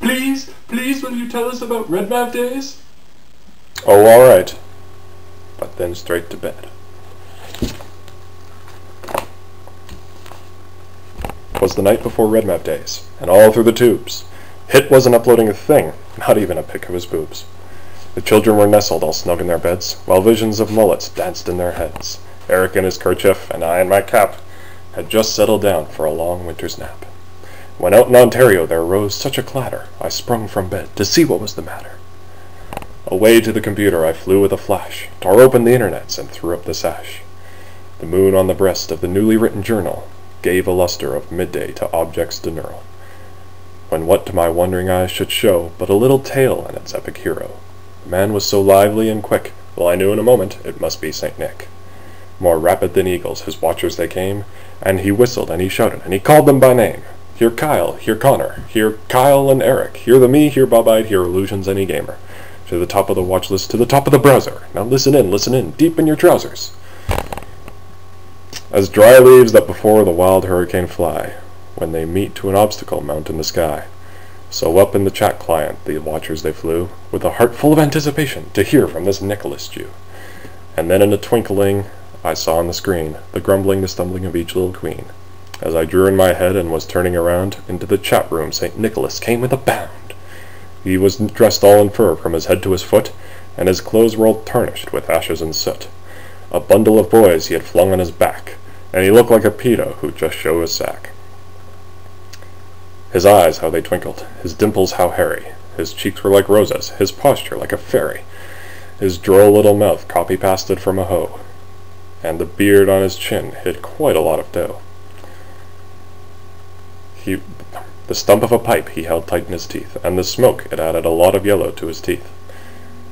Please, please, will you tell us about Red Mav Days? Oh, alright. But then straight to bed. 'Twas the night before Red Mav Days, and all through the tubes. Hit wasn't uploading a thing, not even a pic of his boobs. The children were nestled all snug in their beds, while visions of mullets danced in their heads. Eric in his kerchief, and I in my cap, had just settled down for a long winter's nap. When out in Ontario there arose such a clatter, I sprung from bed to see what was the matter. Away to the computer I flew with a flash, tore open the internets and threw up the sash. The moon on the breast of the newly written journal gave a luster of midday to objects diurnal, when what to my wondering eyes should show but a little tale and its epic hero. The man was so lively and quick, well I knew in a moment it must be St. Nick. More rapid than eagles his watchers they came, and he whistled and he shouted and he called them by name. Here Kyle, here Connor, here Kyle and Eric, here the me, here Bob-eyed, here Illusions any gamer. To the top of the watch list, to the top of the browser. Now listen in, deep in your trousers. As dry leaves that before the wild hurricane fly, when they meet to an obstacle mount in the sky. So up in the chat client the watchers they flew, with a heart full of anticipation to hear from this Nicholas Jew. And then in a twinkling I saw on the screen the grumbling, the stumbling of each little queen. As I drew in my head and was turning around, into the chat room St. Nicholas came with a bound. He was dressed all in fur from his head to his foot, and his clothes were all tarnished with ashes and soot. A bundle of boys he had flung on his back, and he looked like a pedo who'd just show his sack. His eyes, how they twinkled, his dimples how hairy, his cheeks were like roses, his posture like a fairy, his droll little mouth copy-pasted from a hoe, and the beard on his chin hid quite a lot of dough. The stump of a pipe he held tight in his teeth, and the smoke it added a lot of yellow to his teeth.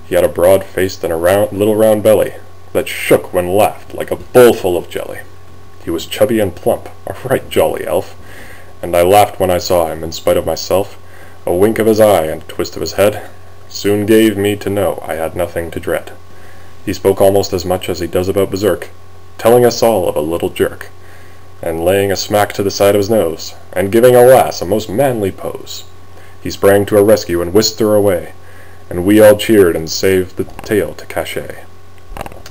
He had a broad face and a little round belly that shook when laughed like a bowl full of jelly. He was chubby and plump, a right jolly elf, and I laughed when I saw him in spite of myself. A wink of his eye and a twist of his head soon gave me to know I had nothing to dread. He spoke almost as much as he does about Berserk, telling us all of a little jerk, and laying a smack to the side of his nose, and giving a lass a most manly pose. He sprang to her rescue and whisked her away, and we all cheered and saved the tale to cachet.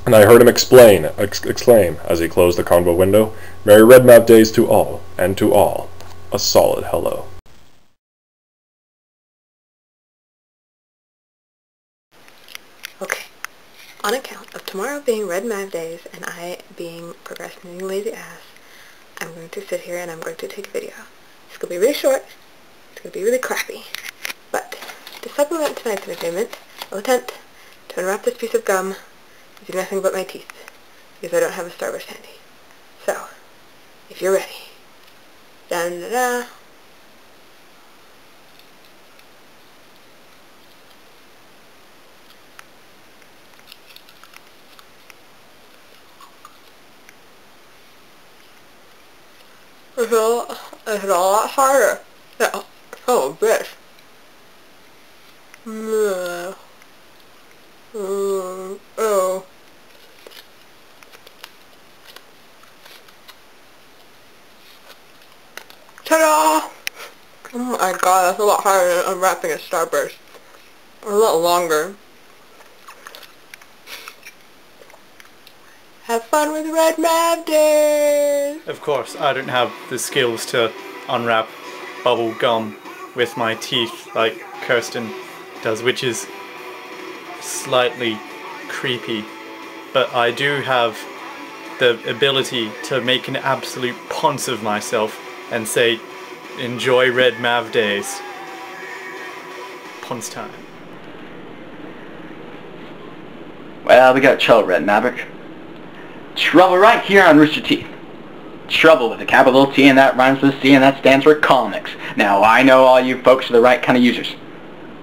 And I heard him exclaim, as he closed the convo window, "Merry Red Mav Days to all, and to all, a solid hello." Okay, on account of tomorrow being Red Mav Days and I being procrastinating lazy ass, I'm going to sit here and I'm going to take a video. It's going to be really short, it's going to be really crappy, but to supplement tonight's entertainment, I'll attempt to unwrap this piece of gum using nothing but my teeth, because I don't have a Starburst handy. So, if you're ready, da-da-da. It's a lot harder. Yeah. Oh, bitch. Oh. Ta-da! Oh my god, that's a lot harder than unwrapping a Starburst. A lot longer. Have fun with Red Mav Days! Of course, I don't have the skills to unwrap bubble gum with my teeth like Kirsten does, which is slightly creepy. But I do have the ability to make an absolute ponce of myself and say, enjoy Red Mav Days. Ponce time. Well, we got trouble, Red Maverick. Trouble right here on Rooster Teeth. Trouble with a capital T, and that rhymes with C, and that stands for comics. Now, I know all you folks are the right kind of users,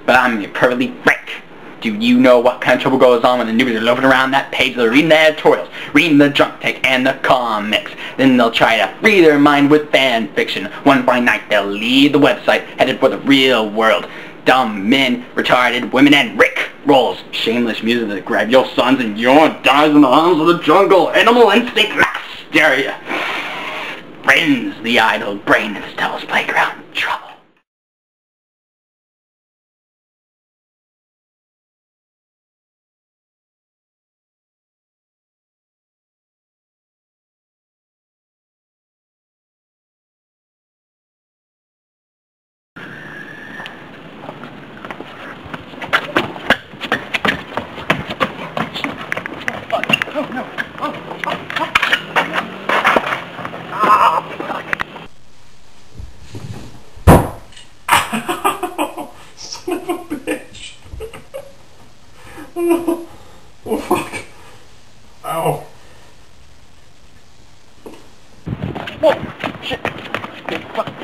but I'm perfectly frank. Do you know what kind of trouble goes on when the newbies are loafing around that page? They're reading the editorials, reading the junk take, and the comics. Then they'll try to free their mind with fan fiction. One fine night, they'll leave the website, headed for the real world. Dumb men, retarded women, and Rick rolls. Shameless music that grab your sons and your dies in the arms of the jungle. Animal instinct mass hysteria. Friends, the idle brain in Stella's playground. Trouble. Whoa! Shit! Okay, fuck.